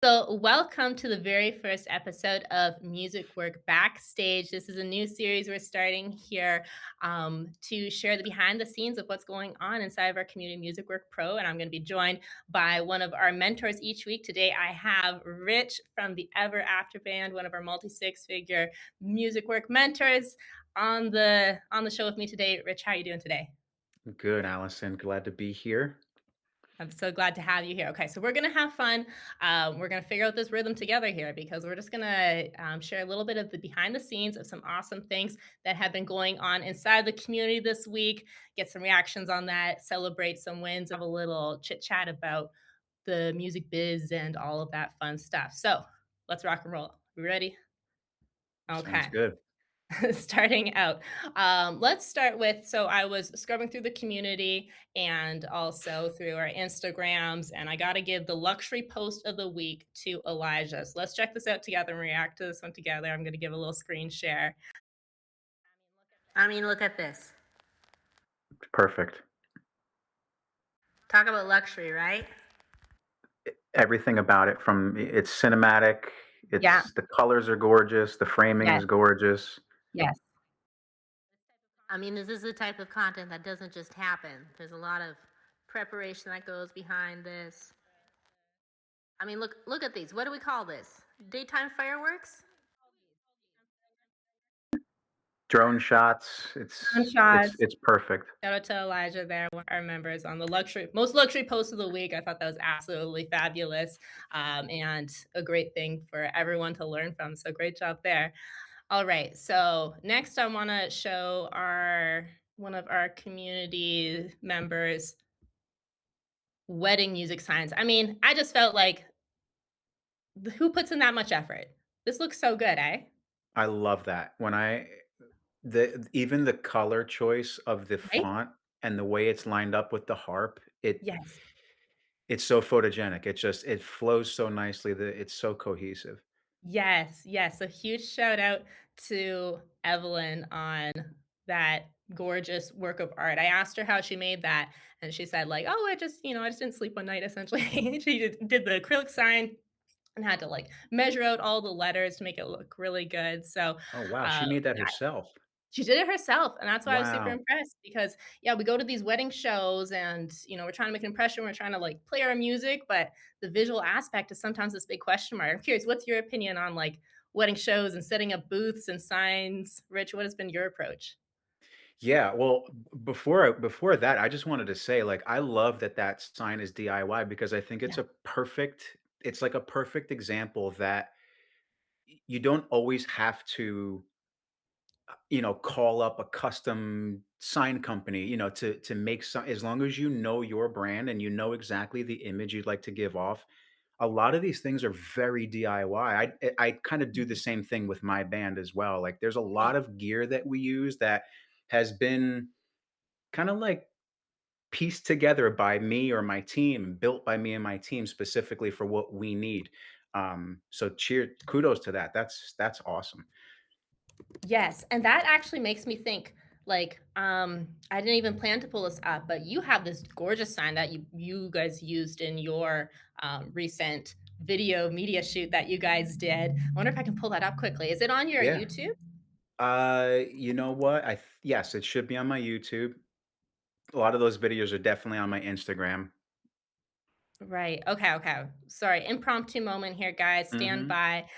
So, welcome to the very first episode of Music Work Backstage. This is a new series we're starting here to share the behind the scenes of what's going on inside of our community, Music Work Pro. And I'm going to be joined by one of our mentors each week. Today, I have Rich from the Ever After Band, one of our multi six-figure music work mentors, on the show with me today. Rich, how are you doing today? Good, Allison. Glad to be here. I'm so glad to have you here. Okay, so we're gonna have fun. We're gonna figure out this rhythm together here because we're just gonna share a little bit of the behind the scenes of some awesome things that have been going on inside the community this week. Get some reactions on that, celebrate some wins, have a little chit chat about the music biz and all of that fun stuff. So let's rock and roll. We ready? Sounds Okay. good. Starting out. Let's start with so I was scrubbing through the community and also through our Instagrams, and I got to give the luxury post of the week to Elijah. So let's check this out together and react to this one together. I'm going to give a little screen share. I mean, look at this. Perfect. Talk about luxury, right? Everything about it from it's cinematic, Yeah. it's the colors are gorgeous, the framing Yes. is gorgeous. Yes. I mean, this is the type of content that doesn't just happen. There's a lot of preparation that goes behind this. I mean, look at these. What do we call this? Daytime fireworks? Drone shots, it's it's Gunshots. it's perfect. Shout out to Elijah there, one of our members on the most luxury post of the week. I thought that was absolutely fabulous, and a great thing for everyone to learn from. So great job there. All right, so next I want to show our one of our community members wedding music signs. I mean, I just felt like who puts in that much effort? This looks so good, eh? I love that. When I the even the color choice of the Right? font and the way it's lined up with the harp, Yes. it's so photogenic. It flows so nicely that it's so cohesive. Yes, yes, a huge shout out to Evelyn on that gorgeous work of art. I asked her how she made that, and she said, like, "Oh, I just didn't sleep one night, essentially." She did the acrylic sign and had to, like, measure out all the letters to make it look really good, so, Oh, wow, uh, she made that herself. she did it herself, and that's why I was super Wow. impressed because, yeah, we go to these wedding shows and, we're trying to make an impression, we're trying to, like, play our music, but the visual aspect is sometimes this big question mark. I'm curious, what's your opinion on, like, wedding shows and setting up booths and signs? Rich, what has been your approach? Yeah, well, before that, I just wanted to say, like, I love that that sign is DIY because I think Yeah. it's like a perfect example that you don't always have to, call up a custom sign company, to make some as long as you know your brand and you know exactly the image you'd like to give off. A lot of these things are very DIY. I kind of do the Mhm. same thing with my band as well. Like, there's a Right. lot of gear that we use that has been kind of like pieced together by me or my team, built by me and my team specifically for what we need. So kudos to that. That's awesome. Yes, and that actually makes me think, like, I didn't even plan to pull this up, but you have this gorgeous sign that you guys used in your, recent video media shoot that you guys did. I wonder if I can pull that up quickly. Is it on your Yeah. YouTube? You know what? Yes, it should be on my YouTube. A lot of those videos are definitely on my Instagram. Right, okay, okay. Sorry, impromptu moment here, guys, stand Mhm. by.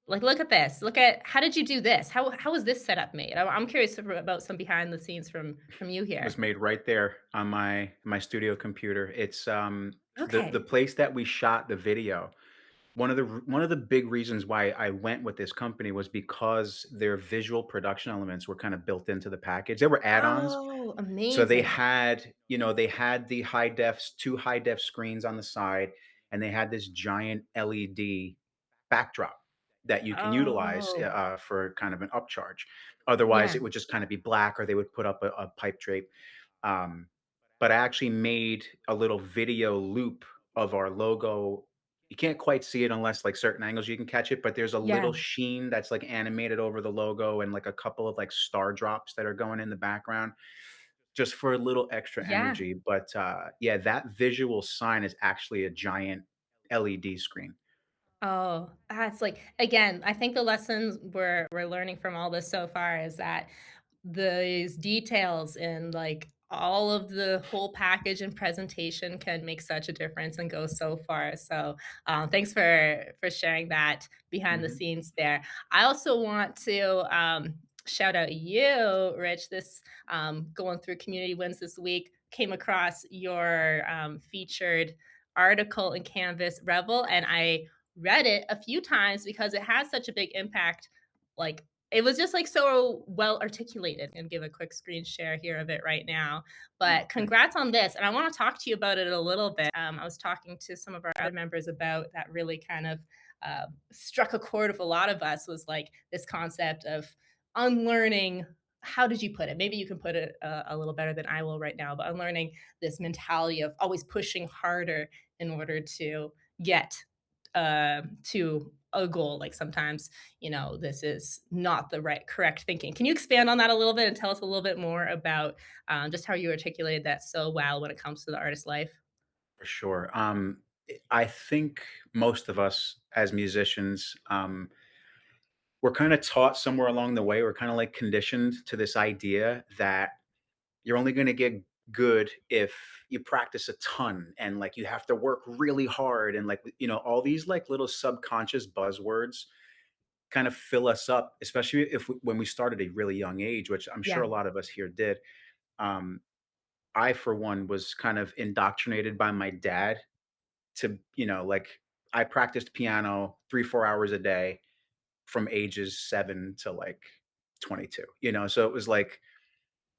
Like, look at this. Look at how did you do this? How was this setup made? I'm curious about some behind the scenes from you Was here. made right there on my studio computer. It's the Okay. place that we shot the video. One of the big reasons why I went with this company was because their visual production elements were kind of built into the package. They were add-ons. Oh, So amazing. they had the 2 high def screens on the side, and they had this giant LED backdrop that you can utilize Oh, for kind of an upcharge. Otherwise, yeah, it would just kind of be black, or they would put up a pipe drape. Um, but I actually made a little video loop of our logo. You can't quite see it unless like certain angles you can catch it, but there's a yeah, little sheen that's like animated over the logo and like a couple of like star drops that are going in the background just for a little extra yeah. energy. But yeah, that visual sign is actually a giant LED screen. Oh, that's like again, I think the lessons we're learning from all this so far is that these details and like all of the whole package and presentation can make such a difference and go so far. So thanks for sharing that behind the Mhm. scenes there. I also want to shout out you, Rich. This going through community wins this week came across your featured article in Canvas Revel, and I read it a few times because it has such a big impact. Like it was just like so well articulated. And give a quick screen share here of it right now. Oh, But thank you. congrats on this. And I want to talk to you about it a little bit. I was talking to some of our other members about that really kind of struck a chord with a lot of us was like this concept of unlearning. How did you put it? Maybe you can put it a little better than I will right now, but unlearning this mentality of always pushing harder in order to get to a goal. Like sometimes, this is not the right, correct thinking. Can you expand on that a little bit and tell us a little bit more about just how you articulated that so well when it comes to the artist life? For sure. I think most of us as musicians, we're kind of taught somewhere along the way, we're kind of like conditioned to this idea that you're only going to get good if you practice a ton and like you have to work really hard and like all these like little subconscious buzzwords kind of fill us up, especially when we started at a really young age, which I'm sure Yeah. a lot of us here did. um, I for one was kind of indoctrinated by my dad to like I practiced piano 3-4 hours a day from ages 7 to like 22, so it was like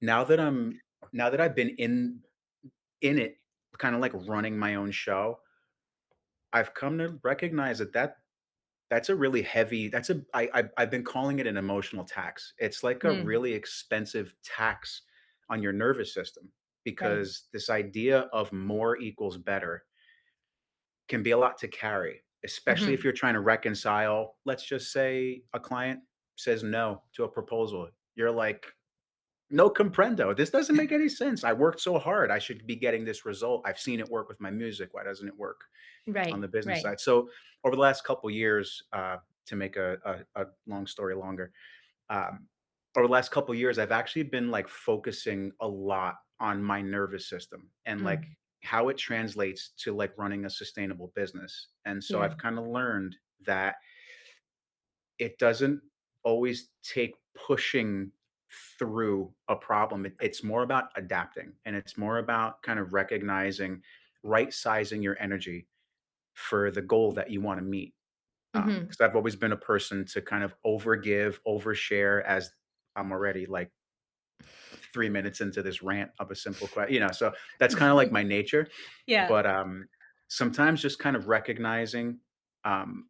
now that I'm now that I've been in it, kind of like running my own show, I've come to recognize that's a really heavy that's a I've been calling it an emotional tax. It's like a Mm, really expensive tax on your nervous system right. because this idea of more equals better can be a lot to carry, especially if Hmm. you're trying to reconcile, let's just say a client says no to a proposal. You're like, no comprendo. This doesn't make any sense. I worked so hard. I should be getting this result. I've seen it work with my music. Why doesn't it work on Right. the business Right. side? So over the last couple years, to make a long story longer, um, over the last couple years, I've actually been like focusing a lot on my nervous system and like Mm, how it translates to like running a sustainable business. And so yeah. I've kind of learned that it doesn't always take pushing through a problem. It's more about adapting and it's more about kind of recognizing, right sizing your energy for the goal that you want to meet. Hmm. Because I've always been a person to kind of overgive, overshare as I'm already like 3 minutes into this rant of a simple question, so that's kind of like my nature. Yeah. But sometimes just kind of recognizing, um,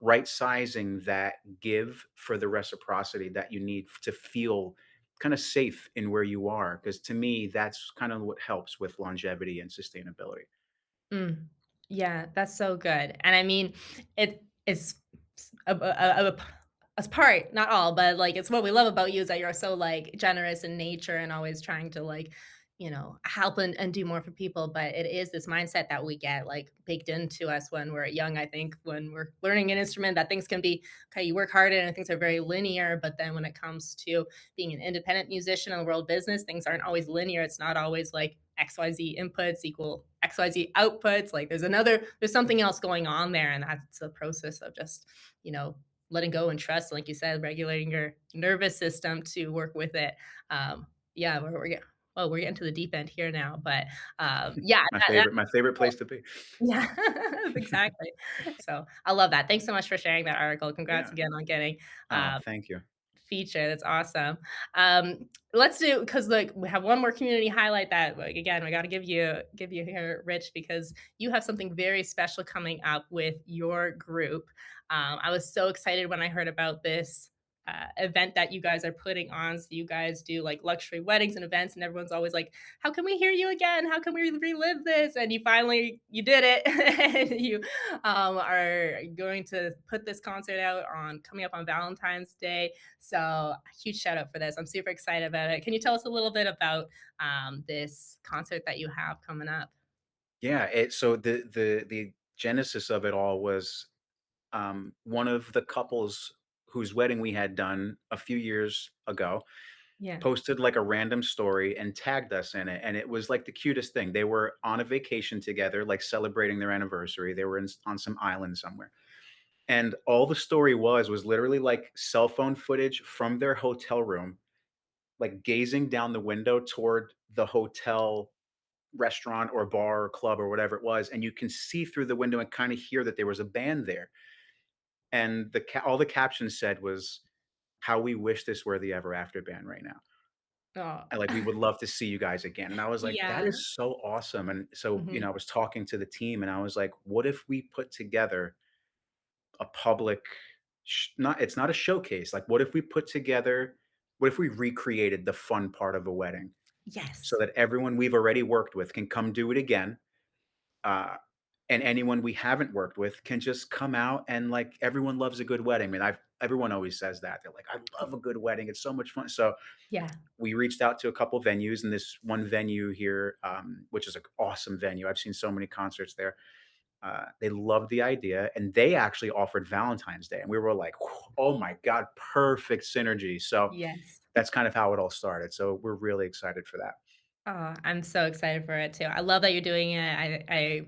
right sizing that give for the reciprocity that you need to feel kind of safe in where you are. Because to me, that's kind of what helps with longevity and sustainability. Mm. Yeah, that's so good, and I mean, it's a part, not all, but, like, it's what we love about you is that you're so, like, generous in nature and always trying to, like, help and do more for people, but it is this mindset that we get, like, baked into us when we're young, I think, when we're learning an instrument that things can be okay, you work hard and things are very linear, but then when it comes to being an independent musician in the world business, things aren't always linear, it's not always, like, XYZ inputs equal XYZ outputs. Like there's something else going on there. And that's a process of just, you know, letting go and trust, like you said, regulating your nervous system to work with it. Yeah, we're getting, well, we're getting to the deep end here now, but yeah, My favorite place to be. yeah, exactly. So I love that. Thanks so much for sharing that article. Congrats Yeah. again on getting Oh, um, thank you. feature. That's awesome. Let's do because like we have one more community highlight that like again we got to give you here, Rich, because you have something very special coming up with your group. I was so excited when I heard about this. Event that you guys are putting on. So you guys do like luxury weddings and events, and everyone's always like, "How can we hear you again? How can we relive this?" And you did it, and you are going to put this concert out on coming up on Valentine's Day. So, a huge shout out for this. I'm super excited about it. Can you tell us a little bit about this concert that you have coming up? Yeah, so the genesis of it all was one of the couples whose wedding we had done a few years ago Yeah. posted like a random story and tagged us in it. And it was like the cutest thing. They were on a vacation together, like celebrating their anniversary. They were on some island somewhere. And all the story was literally like cell phone footage from their hotel room, like gazing down the window toward the hotel restaurant or bar or club or whatever it was. And you can see through the window and kind of hear that there was a band there. And all the captions said was, "How we wish this were the Ever After band right now." Oh. And, like, "We would love to see you guys again." And I was like, "That Yeah. is so awesome." And so, Mhm. I was talking to the team and I was like, "What if we put together a public not it's not a showcase, like, what if we recreated the fun part of a wedding so Yes. that everyone we've already worked with can come do it again, uh, and anyone we haven't worked with can just come out and, like, everyone loves a good wedding." I mean, I've everyone always says that. They're like, "I love a good wedding. It's so much fun." So Yeah. we reached out to a couple venues, and this one venue here, which is an awesome venue. I've seen so many concerts there. They loved the idea, and they actually offered Valentine's Day, and we were like, "Oh my god, perfect synergy." So Yes. that's kind of how it all started. So we're really excited for that. Oh, I'm so excited for it too. I love that you're doing it. I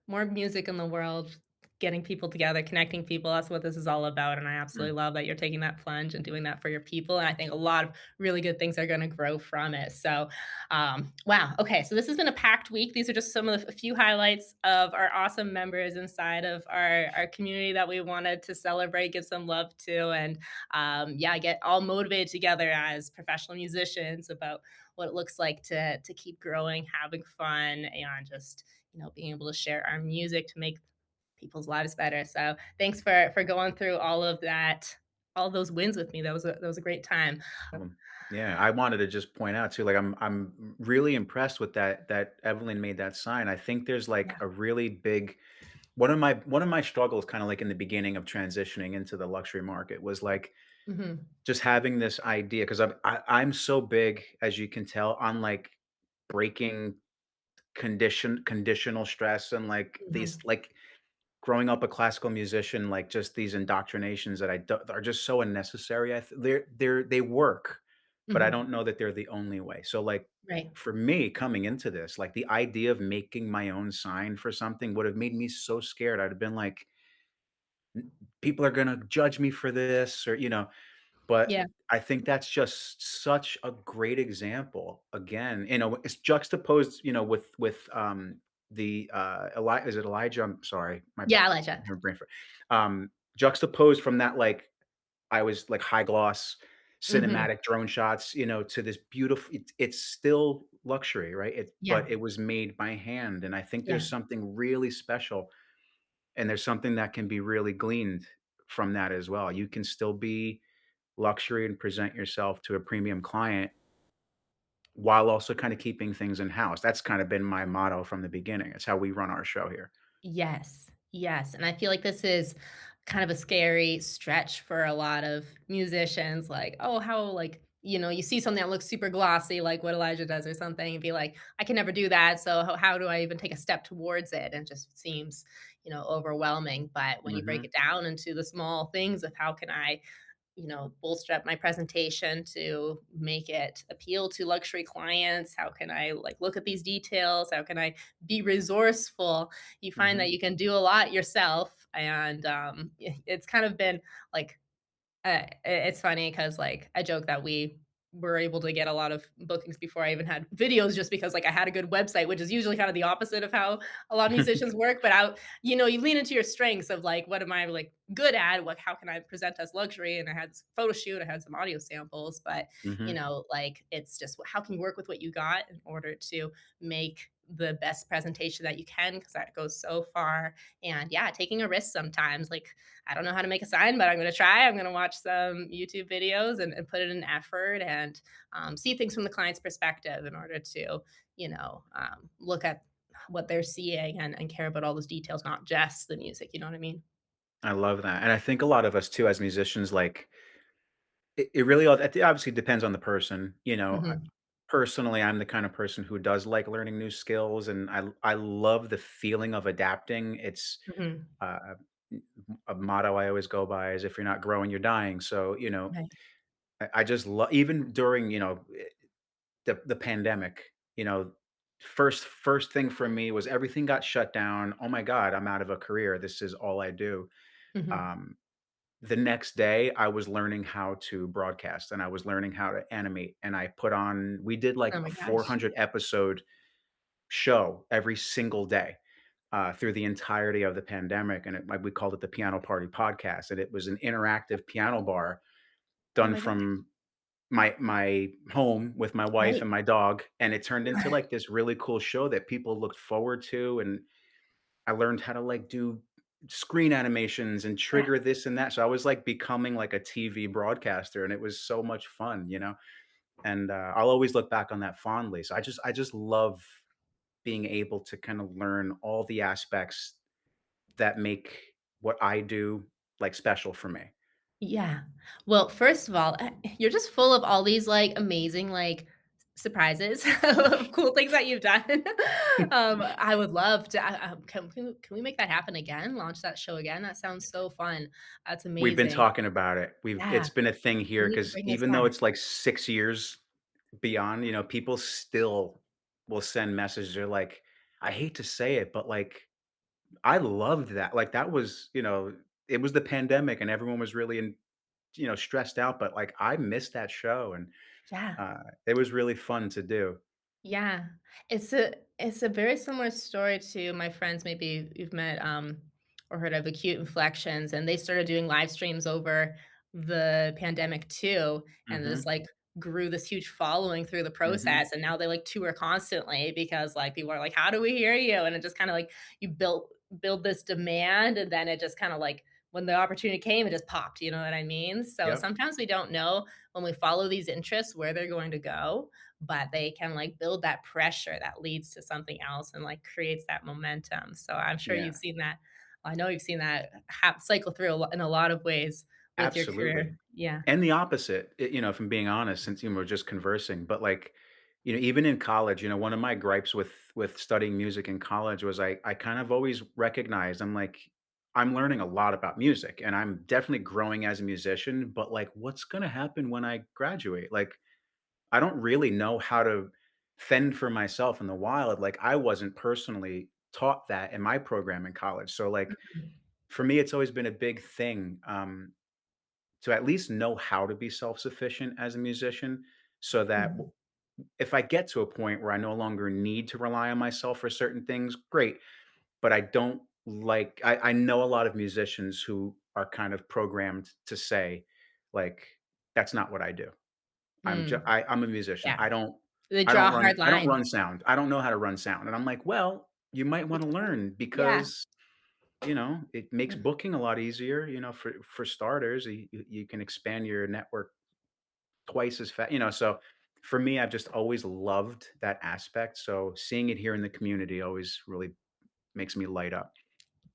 more music in the world, getting people together, connecting people. That's what this is all about. And I Mm, absolutely love that you're taking that plunge and doing that for your people. And I think a lot of really good things are going to grow from it. So, wow. Okay. So this has been a packed week. These are just some of the a few highlights of our awesome members inside of our community that we wanted to celebrate, give some love to, and yeah, get all motivated together as professional musicians about what it looks like to keep growing, having fun, and just being able to share our music to make people's lives better. So thanks for going through all of that, all those wins with me. That was a great time. yeah, I wanted to just point out too, like I'm really impressed with that Evelyn made that sign. I think there's like Yeah. a really big one of my struggles kind of like in the beginning of transitioning into the luxury market was like Hmm. just having this idea because I'm so big, as you can tell, on like breaking conditional stress and like these Hmm. like growing up a classical musician, like just these indoctrinations that are just so unnecessary. They work, but I Hmm. don't know that they're the only way. So like Right. for me coming into this, like the idea of making my own sign for something would have made me so scared. I'd have been like, people are gonna judge me for this, or but Yeah. I think that's just such a great example. Again, it's juxtaposed, the is it Elijah? I'm sorry, my Yeah, Elijah. brain for juxtaposed from that, like I was like high gloss Hmm. cinematic drone shots, to this beautiful. It's still luxury, right? Yeah. But it was made by hand, and I think Yeah. there's something really special, and there's something that can be really gleaned from that as well. You can still be luxury and present yourself to a premium client while also kind of keeping things in house. That's kind of been my motto from the beginning. It's how we run our show here. Yes. Yes, and I feel like this is kind of a scary stretch for a lot of musicians, like, "Oh, how," like, you see something that looks super glossy, like what Elijah does or something, and be like, "I can never do that, so how do I even take a step towards it?" And it just seems, overwhelming, but when you break Mhm. it down into the small things of how can I bolster up my presentation to make it appeal to luxury clients? How can I like look at these details? How can I be resourceful? You find Mhm. that you can do a lot yourself, and it's kind of been like it's funny because, like, I joke that we were able to get a lot of bookings before I even had videos just because, like, I had a good website, which is usually kind of the opposite of how a lot of musicians work, but you lean into your strengths of, like, what am I, like, good at? What How can I present as luxury? And I had photo shoot, I had some audio samples, but, Mhm. like, it's just how can you work with what you got in order to make the best presentation that you can, because that goes so far. And, yeah, taking a risk sometimes, like, I don't know how to make a sign, but I'm going to try. I'm going to watch some YouTube videos and put in an effort and see things from the client's perspective in order to, look at what they're seeing and care about all those details, not just the music. You know what I mean? I love that, and I think a lot of us too as musicians, like, it really it obviously depends on the person, Hmm. personally, I'm the kind of person who does like learning new skills, and I love the feeling of adapting. Hmm. a motto I always go by is if you're not growing, you're dying. So, Right. I just love even during, the pandemic, first thing for me was everything got shut down. Oh my God, I'm out of a career. This is all I do. Mhm. Um, the next day I was learning how to broadcast and I was learning how to animate and we did like Oh a my gosh. 400 episode show every single day through the entirety of the pandemic. And we called it the Piano Party Podcast. And it was an interactive piano bar Oh done my gosh. from my home with my wife Right. and my dog. And it turned into like this really cool show that people looked forward to. And I learned how to like do screen animations and Yeah. trigger this and that. So I was like becoming like a TV broadcaster and it was so much fun. And I'll always look back on that fondly. So I just love being able to kind of learn all the aspects that make what I do, like, special for me. Yeah. Well, first of all, you're just full of all these, like, amazing, like, surprises of cool things that you've done. I would love to can we make that happen again? Launch that show again? That sounds so fun. That's We've been amazing. talking about it. Yeah. It's been a thing We here need to because bring this even though back. it's, like, 6 years beyond, people still will send messages. They're like, "I hate to say it, but, like, I loved that." Like, that was it was the pandemic and everyone was really stressed out, but, like, I missed that show, and, Yeah. it was really fun to do. Yeah. It's a very similar story to my friends maybe you've met, or heard of Acute Inflections, and they started doing live streams over the pandemic too, and this, Mhm, like, grew this huge following through the mhm. process, and now they, like, tour constantly because, like, people are like, "How do we hear you?" And it just kinda, like, you build this demand, and then it just kinda, like, when the opportunity came, it just popped, you know what I mean? So Yep. sometimes we don't know when we follow these interests where they're going to go, but they can like build that pressure that leads to something else and like creates that momentum. So I'm sure you've Yeah. seen that. I know you've seen that cycle through in a lot of ways with your Absolutely. career. Yeah. And the opposite, if I'm being honest, since we're just conversing, but like, even in college, one of my gripes with studying music in college was I kind of always recognized I'm like, I'm learning a lot about music and I'm definitely growing as a musician, but like what's gonna happen when I graduate? Like, I don't really know how to fend for myself in the wild. Like I wasn't personally taught that in my program in college. So like for me, it's always been a big thing. To at least know how to be self-sufficient as a musician so that Mhm. if I get to a point where I no longer need to rely on myself for certain things, great. But I don't like I know a lot of musicians who are kind of programmed to say, like, that's not what I do. Mm, I'm a musician. yeah. They draw a hard I don't line. run sound. I don't know how to run sound. And I'm like, well, you might want to learn Yeah. because it makes booking a lot easier, for starters. You can expand your network twice as fast, so for me, I've just always loved that aspect, so seeing it here in the community always really makes me light up.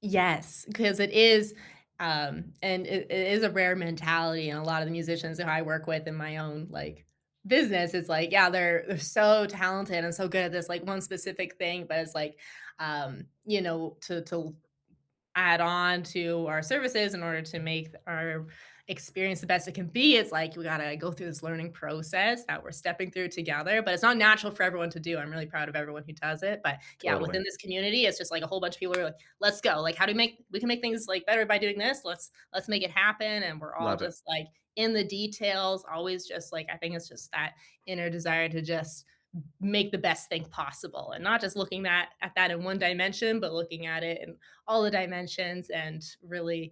Yes, because it is, and it is a rare mentality, and a lot of the musicians that I work with in my own, like, business, it's like, yeah, they're so talented and so good at this, like, one specific thing, but it's like, to add on to our services in order to make our experience the best it can be. It's like we gotta go through this learning process that we're stepping through together, but it's not natural for everyone to do. I'm really proud of everyone who does it. But yeah, Totally. within this community, it's just like a whole bunch of people are like, let's go. Like, how do we can make things like better by doing this? Let's make it happen. And we're all Love it. just like in the details, always just like I think it's just that inner desire to just make the best thing possible and not just looking at that in one dimension, but looking at it in all the dimensions and really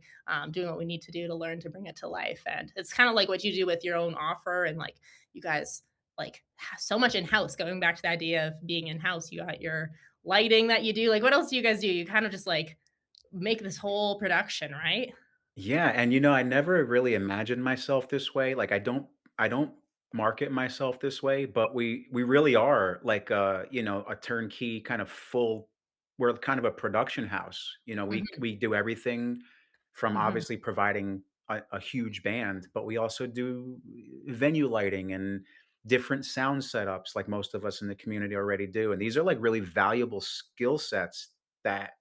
doing what we need to do to learn to bring it to life. And it's kind of like what you do with your own offer and like you guys like have so much in house. Going back to the idea of being in house, you got your lighting that you do. Like, what else do you guys do? You kind of just like make this whole production, right? Yeah, and I never really imagined myself this way. Like I don't market myself this way, but we really are like a turnkey kind of full we're kind of a production house. Hmm. We do everything from Hmm. obviously providing a huge band, but we also do venue lighting and different sound setups like most of us in the community already do. And these are like really valuable skill sets that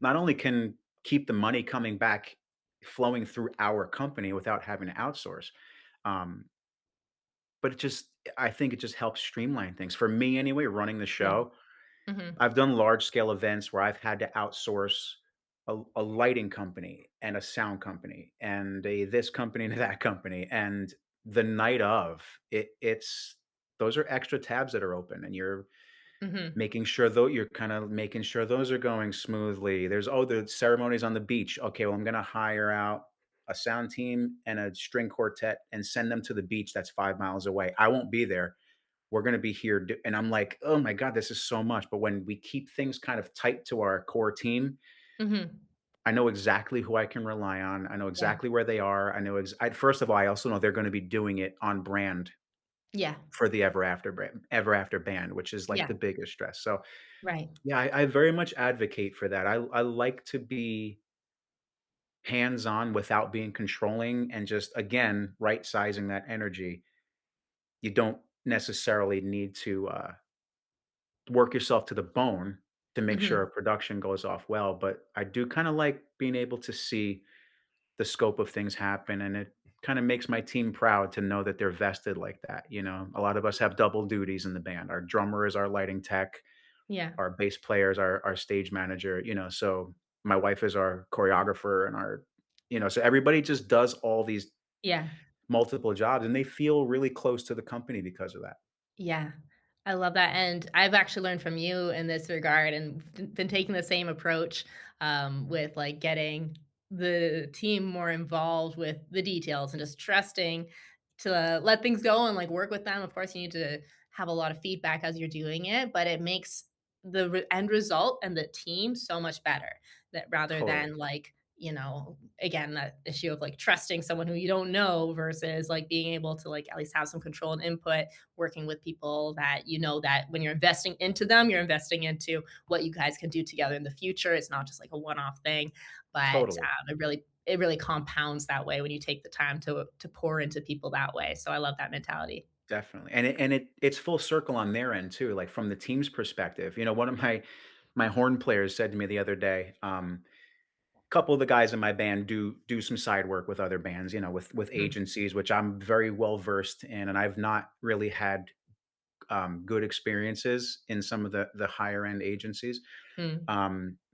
not only can keep the money coming back, flowing through our company without having to outsource. Um, but I think it just helps streamline things for me anyway. Running the Yeah. show, Mhm. I've done large scale events where I've had to outsource a lighting company and a sound company and a this company and that company. And the night of it's those are extra tabs that are open, and you're Mhm. making sure though you're kind of making sure those are going smoothly. There's the ceremonies on the beach. Okay, well, I'm gonna hire out a sound team and a string quartet and send them to the beach that's 5 miles away. I won't be there, we're going to be here. And I'm like, oh my God, this is so much. But when we keep things kind of tight to our core team, Mhm. I know exactly who I can rely on. I know Yeah. exactly where they are. First of all, I also know they're going to be doing it on brand Yeah. for the Ever After band, which is like Yeah. the biggest stress. So Right. yeah, I very much advocate for that. I like to be hands on without being controlling, and just again, right sizing that energy. You don't necessarily need to work yourself to the bone to make sure a Mhm. production goes off well, but I do kinda like being able to see the scope of things happen, and it kinda makes my team proud to know that they're vested like that, you know? A lot of us have double duties in the band. Our drummer is our lighting tech, Yeah. our bass player is our stage manager, so my wife is our choreographer and so everybody just does all these Yeah. multiple jobs, and they feel really close to the company because of that. Yeah, I love that, and I've actually learned from you in this regard and been taking the same approach, with, like, getting the team more involved with the details and just trusting to let things go and, like, work with them. Of course, you need to have a lot of feedback as you're doing it, but it makes the end result and the team so much better that rather Totally. than, like, again, that issue of, like, trusting someone who you don't know versus, like, being able to, like, at least have some control and input working with people that you know that when you're investing into them, you're investing into what you guys can do together in the future. It's not just like a one-off thing, but Totally. it really compounds that way when you take the time to pour into people that way. So I love that mentality. Definitely, and it's full circle on their end too, like, from the team's perspective. One of my horn players said to me the other day, a couple of the guys in my band do some side work with other bands, with Mm, agencies, which I'm very well versed in, and I've not really had, good experiences in some of the higher end agencies. mm,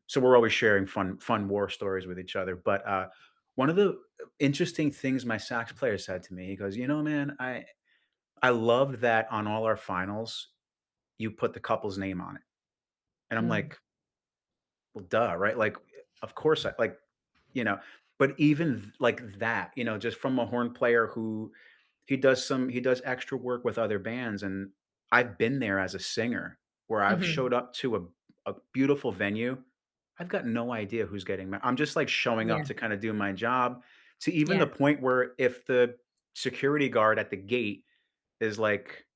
So we're always sharing fun war stories with each other, but, one of the interesting things my sax player said to me, he goes, man, I love that on all our finals, you put the couple's name on it." And I'm mm, like, "Well, duh, right?" Like, of course I like, you know, but even like that, just from a horn player who he does extra work with other bands, and I've been there as a singer where I've mhm. showed up to a beautiful venue. I've got no idea who's getting I'm just like showing up Yeah, to kind of do my job, to even yeah, the point where if the security guard at the gate is like,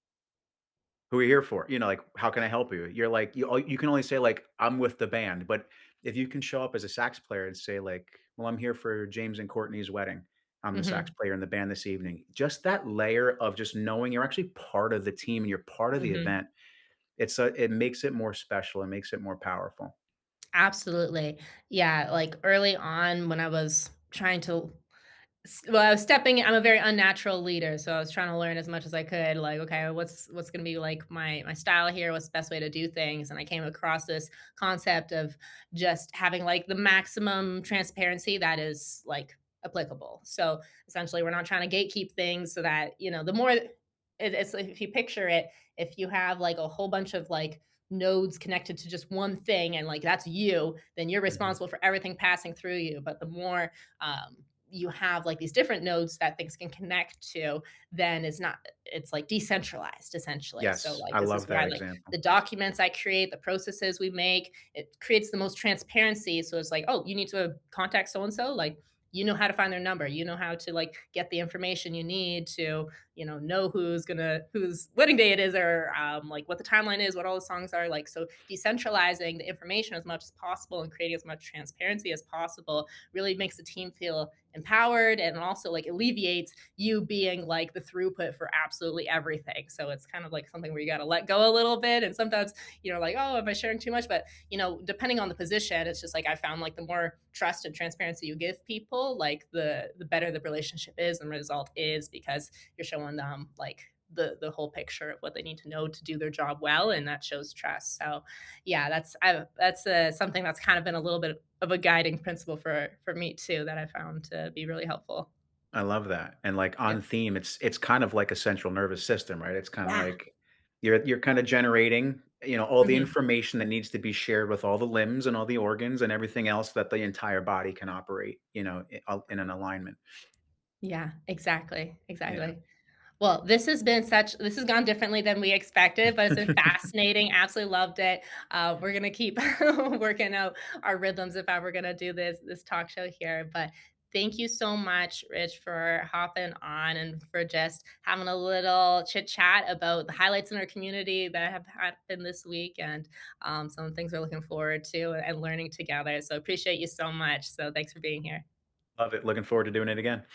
"Who are you here for?" Like, "How can I help you?" You're like, you can only say, like, "I'm with the band," but if you can show up as a sax player and say, like, "Well, I'm here for James and Courtney's wedding. I'm the sax mhm, player in the band this evening." Just that layer of just knowing you're actually part of the team and you're part of the mhm. event, it makes it more special, it makes it more powerful. Absolutely. Yeah, like, early on when I was trying to well, I was stepping I'm a very unnatural leader, so I was trying to learn as much as I could, like, okay, what's gonna be like my style here? What's the best way to do things? And I came across this concept of just having like the maximum transparency that is like applicable. So essentially, we're not trying to gatekeep things so that the more it's like if you picture it, if you have like a whole bunch of like nodes connected to just one thing and like that's you, then you're Mhm. responsible for everything passing through you. But the more you have like these different nodes that things can connect to, then it's like decentralized essentially. So Yes, like I this is love why that like example. the documents I create, the processes we make, it creates the most transparency. So it's like, oh, you need to contact so and so, like you know how to find their number, you know how to like get the information you need to know whose wedding day it is, or like what the timeline is, what all the songs are like. So decentralizing the information as much as possible and creating as much transparency as possible really makes the team feel empowered, and also like alleviates you being like the throughput for absolutely everything. So it's kind of like something where you got to let go a little bit. And sometimes, like, oh, am I sharing too much? But, depending on the position, it's just like I found like the more trust and transparency you give people, like the better the relationship is and result is, because you're showing them like the whole picture of what they need to know to do their job well, and that shows trust. So yeah, that's something that's kind of been a little bit of a guiding principle for me too, that I found to be really helpful. I love that, and, like, Yeah. on theme, it's kind of like a central nervous system, right? It's kinda Yeah. like you're kinda generating, all the Mhm. information that needs to be shared with all the limbs and all the organs and everything else that the entire body can operate, in an alignment. Yeah, exactly, Yeah. exactly. Well, this has gone differently than we expected, but it's been fascinating. Absolutely loved it. We're gonna keep working out our rhythms if ever gonna do this talk show here. But thank you so much, Rich, for hopping on and for just having a little chit chat about the highlights in our community that have happened this week, and some things we're looking forward to and learning together. So appreciate you so much. So thanks for being here. Love it, looking forward to doing it again.